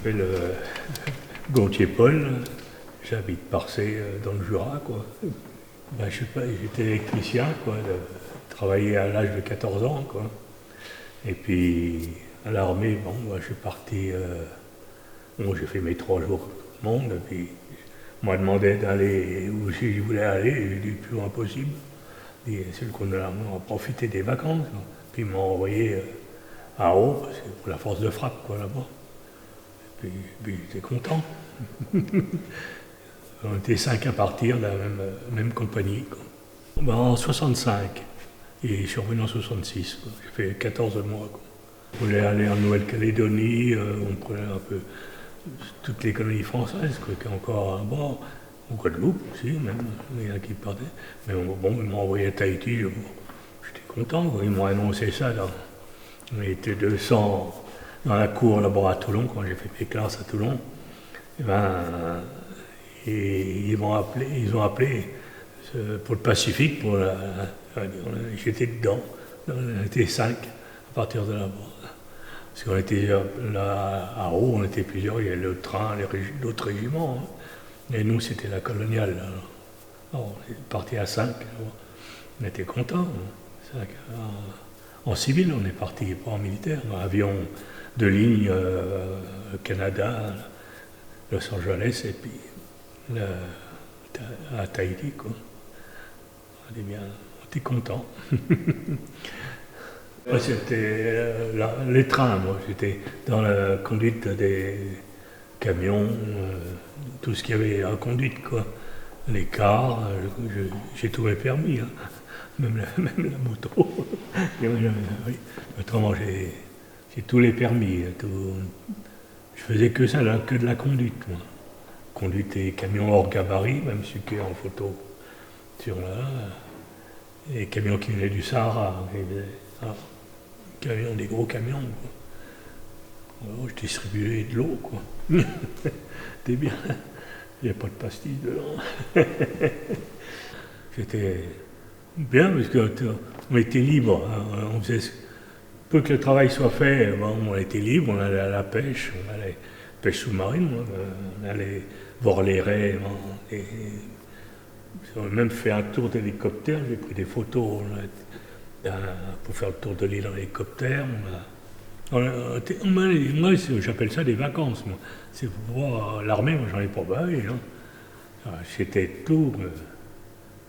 m'appelle Gontier-Paul, j'habite Parcé dans le Jura, quoi. Ben, je sais pas, j'étais électricien, quoi, travaillé à l'âge de 14 ans, quoi. Et puis à l'armée, bon, moi, je suis parti, bon, j'ai fait mes 3 jours au monde, et puis on m'a demandé d'aller où je voulais aller, et j'ai dit plus loin possible. Et c'est le qu'on a profité des vacances, quoi. Puis ils m'ont envoyé à Haut, parce que pour la force de frappe, quoi, là-bas. Puis j'étais content. On était 5 à partir de la même compagnie, quoi. Ben, en 65, et je suis revenu en 66, quoi. J'ai fait 14 mois, quoi. On voulait aller en Nouvelle-Calédonie, on prenait un peu toutes les colonies françaises, quoi, qui est encore à bord, au Guadeloupe aussi, même, il y en a qui partaient. Mais bon, ils m'ont envoyé à Tahiti, j'étais content, quoi. Ils m'ont annoncé ça, là. On était 200 dans la cour là-bas à Toulon, quand j'ai fait mes classes à Toulon. Et ils ont appelé pour le Pacifique, j'étais dedans, on était 5 à partir de là-bas. Parce qu'on était là à Haut, on était plusieurs, il y avait le train, d'autres régiments, hein. Et nous, c'était la coloniale. Alors, on est parti à 5, on était contents. Hein. En civil, on est parti, pas en militaire, en avion de ligne Canada, Los Angeles, et puis à Tahiti, quoi. On était contents. Moi, c'était les trains, moi. J'étais dans la conduite des camions, tout ce qu'il y avait en conduite, quoi. Les cars, j'ai tous mes permis, hein. Même la moto. Oui. Autrement, j'ai tous les permis. Je faisais que ça, là, que de la conduite, moi. Conduite des camions hors gabarit, même celui qui est en photo sur là. Les camions qui venaient du Sahara. Des gros camions, quoi. Alors, je distribuais de l'eau, quoi. C'était bien. Il n'y a pas de pastilles dedans. C'était bien parce qu'on était libre. Hein. On faisait peu que le travail soit fait, bon, on était libre, on allait à la pêche, on allait pêche sous-marine, on allait voir les raies. On a même fait un tour d'hélicoptère, j'ai pris des photos pour faire le tour de l'île en hélicoptère. Moi, j'appelle ça des vacances. Moi. C'est pour voir l'armée, moi j'en ai pas bavé. Hein. C'était tout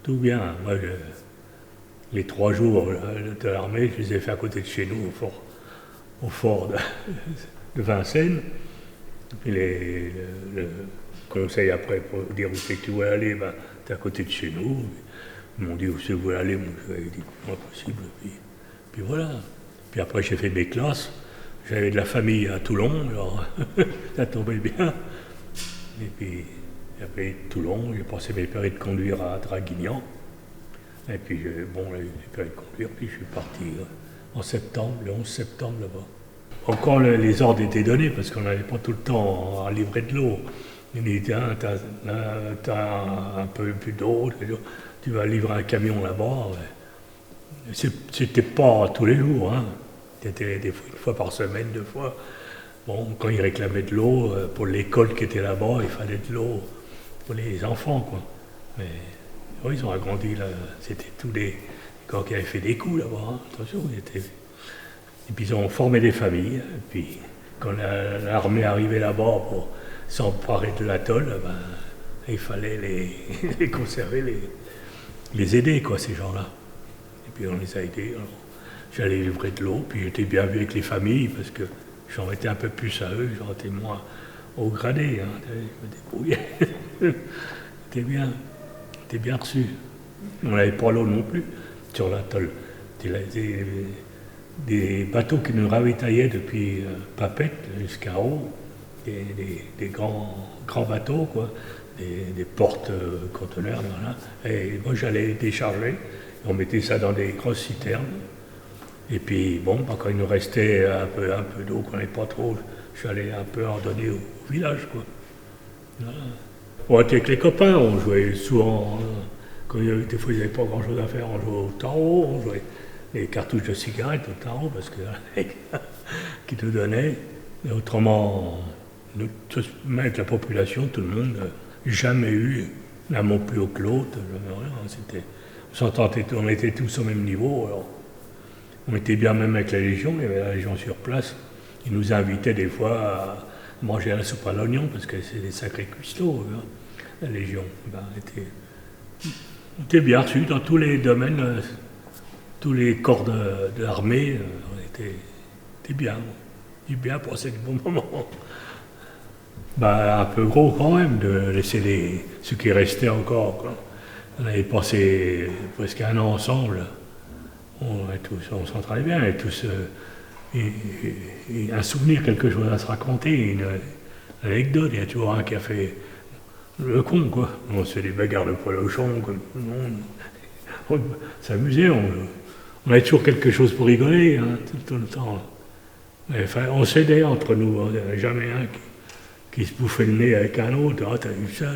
bien. Moi, les 3 jours de l'armée, je les ai fait à côté de chez nous, au fort de Vincennes. Puis le conseil après pour dire où c'est que tu veux aller, ben, tu es à côté de chez nous. Ils m'ont dit où c'est que vous voulez aller, moi je dit pas possible. Puis voilà. Puis après j'ai fait mes classes. J'avais de la famille à Toulon, alors ça tombait bien. Et puis après Toulon, j'ai passé mes permis de conduire à Draguignan. Et puis bon, j'ai permis de conduire, puis je suis parti en septembre, le 11 septembre là-bas. Encore les ordres étaient donnés parce qu'on n'avait pas tout le temps à livrer de l'eau. Il dit, tiens, t'as un peu plus d'eau, tu vas livrer un camion là-bas. C'était pas tous les jours, hein. C'était une fois par semaine, 2 fois. Bon, quand ils réclamaient de l'eau pour l'école qui était là-bas, il fallait de l'eau pour les enfants, quoi. Mais oui, ils ont agrandi là. C'était tous les gars qui avaient fait des coups là-bas, hein. Attention, et puis ils ont formé des familles. Et puis quand l'armée arrivait là-bas pour s'emparer de l'atoll, ben, il fallait les conserver, les aider, quoi, ces gens-là. Et puis on les a aidés. Alors, j'allais livrer de l'eau, puis j'étais bien vu avec les familles, parce que j'en étais un peu plus à eux, j'en étais moins au gradé. Hein. Je me débrouillais. C'était bien reçu. On n'avait pas l'eau non plus sur l'atoll. Des bateaux qui nous ravitaillaient depuis Papette jusqu'à Haut, des grands bateaux, quoi, des porte-conteneurs, voilà. Et moi j'allais décharger, on mettait ça dans des grosses citernes. Et puis bon, quand il nous restait un peu d'eau, qu'on n'avait pas trop, je suis allé un peu en donner au village, quoi. Voilà. On était avec les copains, on jouait souvent, quand des fois il n'y avait pas grand chose à faire, on jouait au tarot, on jouait les cartouches de cigarettes au tarot, parce que qui nous donnaient. Et autrement, Même avec la population, tout le monde, jamais eu l'un mot plus haut que l'autre, jamais rien. On était tous au même niveau. Alors, on était bien même avec la Légion, il y avait la Légion sur place. Ils nous invitaient des fois à manger à la soupe à l'oignon, parce que c'est des sacrés cuistots, hein, la Légion. On était bien reçus dans tous les domaines, tous les corps de l'armée, on était bien. Du bien pour ces bons moments. Un peu gros quand même, de laisser ceux qui restaient encore, quoi. On avait passé presque un an ensemble. On s'entendait bien, et tous un souvenir, quelque chose à se raconter, une anecdote. Il y a toujours un qui a fait le con, quoi. On se fait des bagarres de poil au champ, comme tout le monde. On s'amusait, on avait toujours quelque chose pour rigoler, hein, tout le temps. Enfin, on s'aidait entre nous, hein. Il n'y avait jamais un qui se bouffait le nez avec un autre. Ah, t'as vu ça,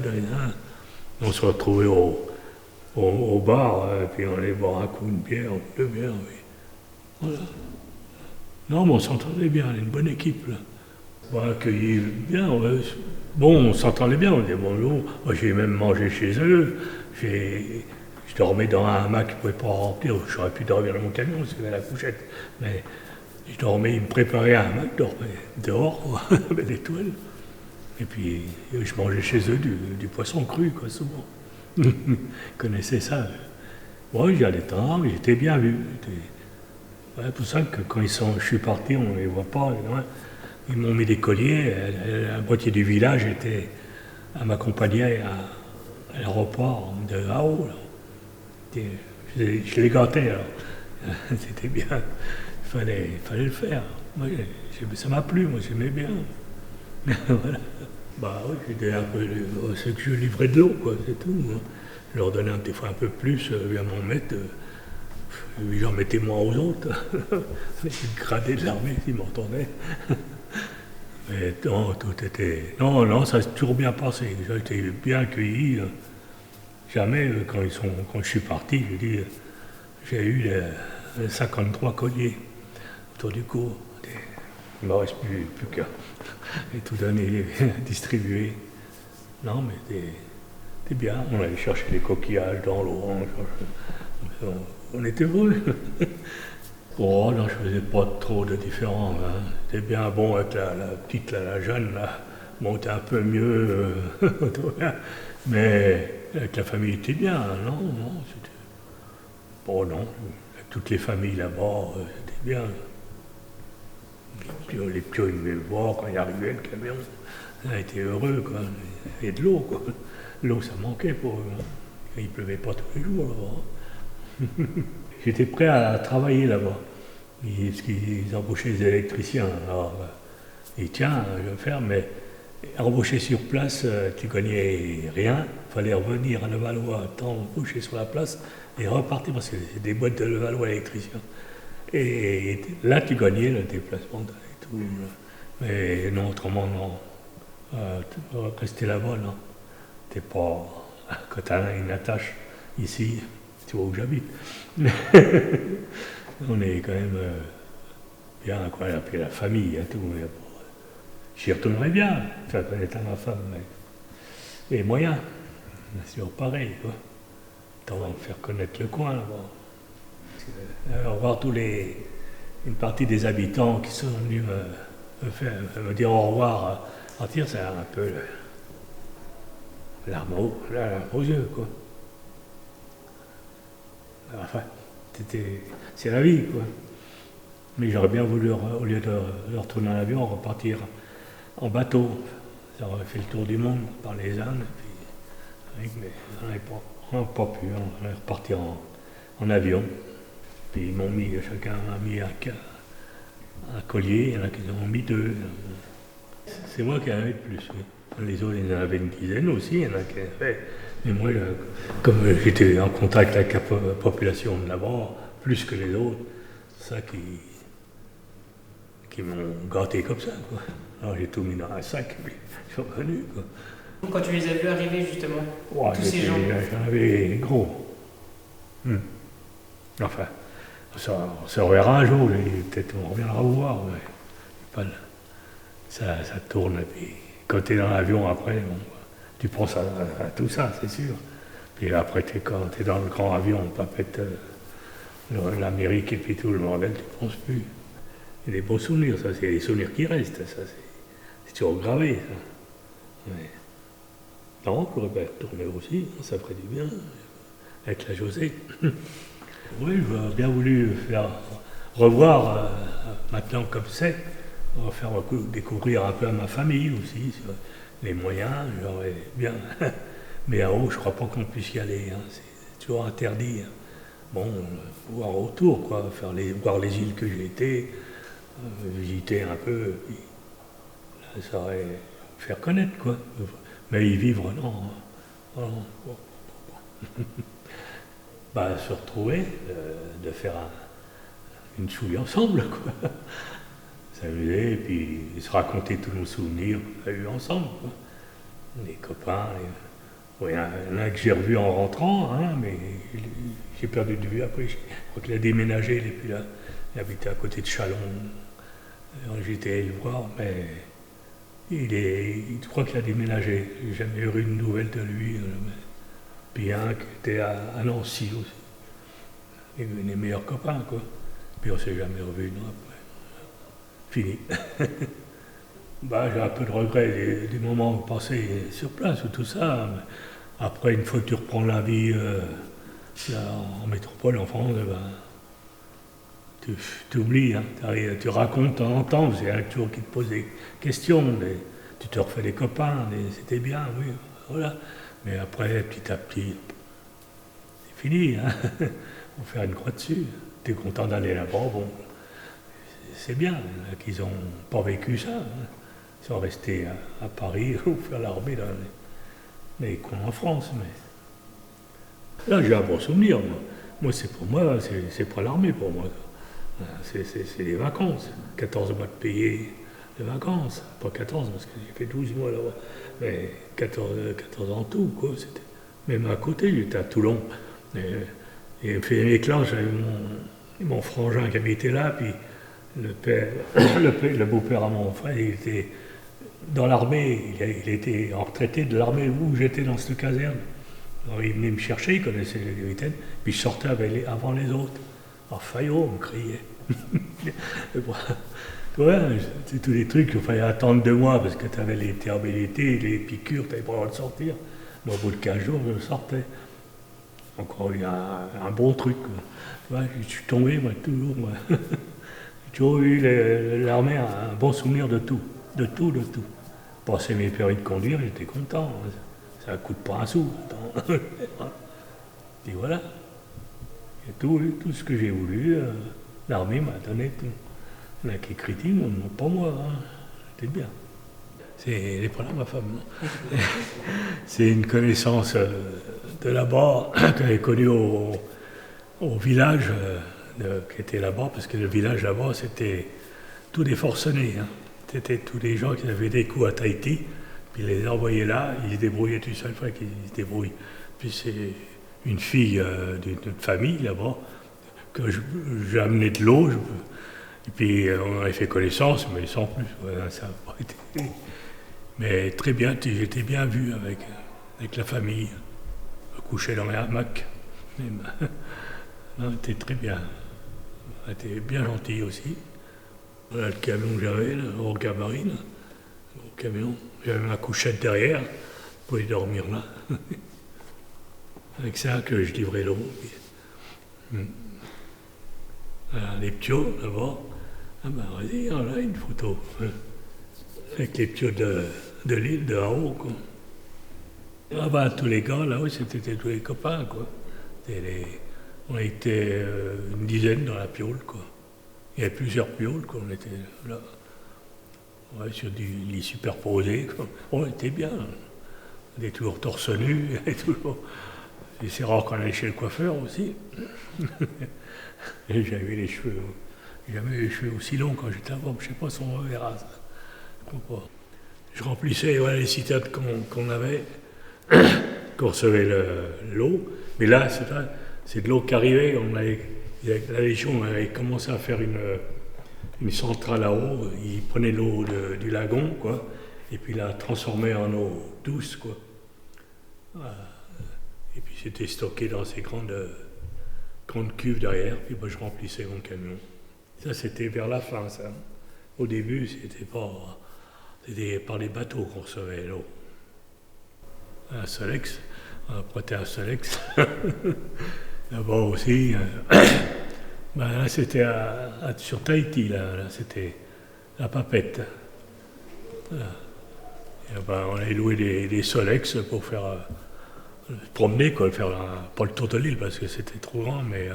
on se retrouvait au bar, et puis on allait boire un coup de bière, deux bières, oui. Voilà. Non, mais on s'entendait bien, une bonne équipe, là. Accueilli bien, ouais. Bon, on s'entendait bien, on disait bonjour. Moi, j'ai même mangé chez eux. Je dormais dans un hamac qui ne pouvait pas remplir. J'aurais pu dormir dans mon camion, parce qu'il y avait la couchette. Mais je dormais, ils me préparaient un hamac, je dormais dehors, avec des toiles. Et puis, je mangeais chez eux du poisson cru, quoi, souvent. Ils connaissaient ça. Moi, j'y allais tard, j'étais bien vu. C'est pour ça que quand je suis parti, on ne les voit pas. Ils m'ont mis des colliers. La moitié du village m'accompagnait à l'aéroport de Hao. Je les gâtais, alors. C'était bien. Il fallait le faire. Moi, ça m'a plu, moi, j'aimais bien. Voilà. Oui, j'étais un peu. C'est que je livrais de l'eau, quoi, c'est tout. Hein. Je leur donnais des fois un peu plus, à m'en mettre. J'en mettais moins aux autres. Les gradés de l'armée, s'ils m'entendaient. Mais non, tout était. Non, ça s'est toujours bien passé. J'ai été bien accueilli. Jamais, quand je suis parti, j'ai eu les 53 colliers autour du cou. Il ne me reste plus qu'à tout donner, distribuer. Non, mais c'était bien. On allait chercher des coquillages dans l'eau. On était heureux. Oh non, je ne faisais pas trop de différence. Hein. C'était bien bon avec la petite, la jeune, là. Bon, c'était un peu mieux. Mais avec la famille, c'était bien. Non, c'était. Bon, non. Avec toutes les familles là-bas, c'était bien. Les petits, ils devaient voir quand il arrivait le camion. On a été heureux, quoi. Il y avait de l'eau, quoi. L'eau, ça manquait pour eux. Hein. Il ne pleuvait pas tous les jours là-bas. J'étais prêt à travailler là-bas. Ils embauchaient des électriciens. Alors, tiens, je vais faire, mais embaucher sur place, tu gagnais rien. Il fallait revenir à Levallois, t'embaucher sur la place et repartir, parce que c'est des boîtes de Levallois électriciens. Et là, tu gagnais le déplacement et tout. Mais non, autrement, non. Rester là-bas, non. T'es pas. Quand tu as une attache ici, tu vois où j'habite. On est quand même bien, quoi. Et puis la famille et tout. J'y retournerais bien, faire connaître à ma femme. Mais les moyens, c'est toujours pareil, quoi. Tant faire connaître le coin, là-bas. Voir une partie des habitants qui sont venus me dire au revoir, partir, c'est un peu l'arme aux yeux, quoi. Enfin, c'est la vie, quoi. Mais j'aurais bien voulu, au lieu de retourner en avion, repartir en bateau. Ça aurait fait le tour du monde par les Indes, mais on n'a pas pu, on est reparti en avion. Puis ils m'ont mis, chacun a mis un collier, il y en a qui en ont mis deux. C'est moi qui en avais le plus, oui. Les autres, il y en avait une dizaine aussi, il y en a qui en avaient. Mais moi, comme j'étais en contact avec la population de là-bas, plus que les autres, c'est ça qui m'ont gâté comme ça, quoi. Alors j'ai tout mis dans un sac, et puis je suis revenu, quoi. Quand tu les as vus arriver, justement, tous ces gens. J'en avais gros. Enfin, on se reverra un jour, peut-être on reviendra vous voir, mais ça tourne, et puis quand tu es dans l'avion après, bon, tu penses à tout ça, c'est sûr. Puis après, quand tu es dans le grand avion, papette l'Amérique et puis tout le bordel, tu ne penses plus. Il y a des beaux souvenirs, ça, c'est des souvenirs qui restent, ça, c'est toujours gravé, ça. Ouais. Non, j'aurais bien tourné aussi, ça ferait du bien, avec la Josée. Oui, j'aurais bien voulu revoir, maintenant comme c'est, faire découvrir un peu à ma famille aussi, les moyens, j'aurais bien. Mais à haut, je ne crois pas qu'on puisse y aller, hein. C'est toujours interdit. Hein. Bon, voir autour, quoi, voir les îles que j'ai été, visiter un peu, puis là, ça aurait faire connaître, quoi. Mais y vivre, non. Non. Bah, se retrouver, de faire une chouille ensemble, quoi. S'amuser, et puis se raconter tous nos souvenirs qu'on a eus ensemble, quoi. Les copains, il y en a que j'ai revu en rentrant, hein, mais j'ai perdu de vue après. Je crois qu'il a déménagé, il n'est plus là. Il habitait à côté de Chalon. J'étais allé le voir, mais je crois qu'il a déménagé. J'ai jamais eu une nouvelle de lui. Puis un qui était à Nancy aussi. Les meilleurs copains, quoi. Puis on s'est jamais revu, non, après. Fini. Bah, j'ai un peu de regret des moments passés sur place ou tout ça. Mais après, une fois que tu reprends la vie là, en métropole, en France, ben, tu oublies. Hein. Tu racontes de temps en temps, c'est un toujours qui te pose des questions. Tu te refais des copains, c'était bien, oui, voilà. Mais après, petit à petit, c'est fini. Hein. On va faire une croix dessus. Tu es content d'aller là-bas, bon, c'est bien qu'ils n'ont pas vécu ça. Hein. Ils sont restés à Paris ou faire l'armée dans les coins en France. Mais là, j'ai un bon souvenir. Moi, c'est pas l'armée pour moi. C'est les vacances. 14 mois de payés de vacances. Pas 14 parce que j'ai fait 12 mois là-bas. Mais 14 en tout, quoi. Même à côté, j'étais à Toulon. Et fait mes classes, j'avais mon frangin qui habitait là, puis le beau-père à mon frère, il était dans l'armée, il était en retraité de l'armée où j'étais dans cette caserne. Alors il venait me chercher, il connaissait les capitaines, puis je sortais avant les autres. Alors Fayot me criait. Ouais, c'est tous les trucs qu'il fallait attendre de moi parce que tu avais les terbilités, les piqûres, tu n'avais pas le droit de sortir. Moi, au bout de 15 jours, je sortais. Encore eu un bon truc. Ouais, je suis tombé, moi, toujours. Moi. J'ai toujours eu l'armée un bon souvenir de tout. De tout. Passer mes permis de conduire, j'étais content. Ça ne coûte pas un sou. Et voilà. Et tout ce que j'ai voulu, l'armée m'a donné tout. Il y en a qui critiquent, non, pas moi. Hein. C'était bien. Elle n'est pas là, ma femme. Non. C'est une connaissance de là-bas que j'avais connue au village qui était là-bas, parce que le village là-bas, c'était tous des forcenés. Hein. C'était tous les gens qui avaient des coups à Tahiti, puis ils les envoyaient là, ils se débrouillaient tout seuls, il fallait qu'ils se débrouillent. Puis c'est une fille d'une famille là-bas, que j'ai amené de l'eau, et puis on avait fait connaissance, mais sans plus. Voilà, ça n'a pas été. Mais très bien, j'étais bien vu avec la famille, couché dans les hamacs. Non, c'était très bien. Elle était bien gentil aussi. Voilà le camion que j'avais, le gros gabarit, le gros camion. J'avais ma couchette derrière pour y dormir là. Avec ça que je livrais l'eau. Voilà, les ptios là-bas. Ah ben vas-y, là une photo. Avec les ptios de l'île de Hao, quoi. Ah ben tous les gars là, oui, c'était tous les copains, quoi. On était une dizaine dans la piole, quoi. Il y avait plusieurs pioles, quoi. On était là. Ouais, sur du lit superposé, quoi. On était bien. On était toujours torse nu, et toujours. Et c'est rare qu'on allait chez le coiffeur aussi. Et j'avais les cheveux. Jamais eu les cheveux aussi longs quand j'étais avant. Je ne sais pas si on verra ça. Je ne crois pas. Je remplissais les citernes qu'on avait, qu'on recevait l'eau. Mais là, c'est de l'eau qui arrivait. La Légion avait commencé à faire une centrale à eau. Ils prenaient l'eau du lagon, quoi. et puis la transformer en eau douce, quoi. Et puis c'était stocké dans ces grandes cuves derrière, puis moi je remplissais mon camion. Ça c'était vers la fin, ça. Au début, c'était par les bateaux qu'on recevait l'eau. Un Solex, on a prêté un Solex. Là-bas aussi, là c'était sur Tahiti, là c'était la Papette. Là. Et on allait louer des Solex pour faire promener, quoi, faire pas le tour de l'île parce que c'était trop grand, mais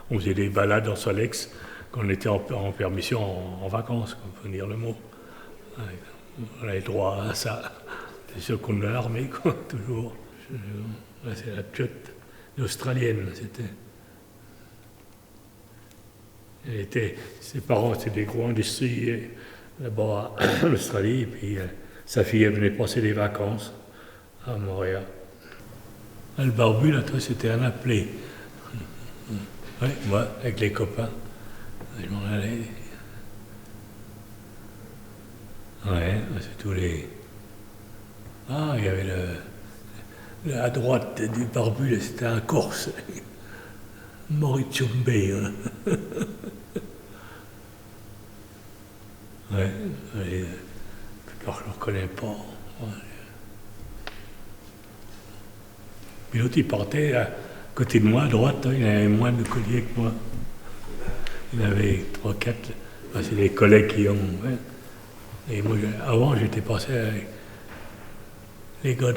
on faisait des balades en Solex quand on était en permission en vacances, on peut dire le mot. On avait droit à ça. C'est sûr qu'on de l'armée, quoi, toujours. Là, c'est la tchète australienne, c'était. Ses parents, c'était des gros industriels là-bas en Australie, et puis sa fille, elle venait passer des vacances à Montréal. Le barbu, là, toi, c'était un appelé. Oui, moi, avec les copains, je m'en allais. Ouais, c'est tous les. Ah, il y avait à droite du barbu, c'était un Corse. Morichumbe. Hein. Ouais, je ne le reconnais pas. Ouais. Puis l'autre, il partait à côté de moi, à droite, il avait moins de colliers que moi. Il avait 3-4. C'est des collègues qui ont. Ouais. Et moi, avant, j'étais passé avec les gars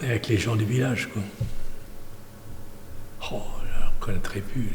avec les gens du village, quoi. Oh, je ne reconnaîtrais plus.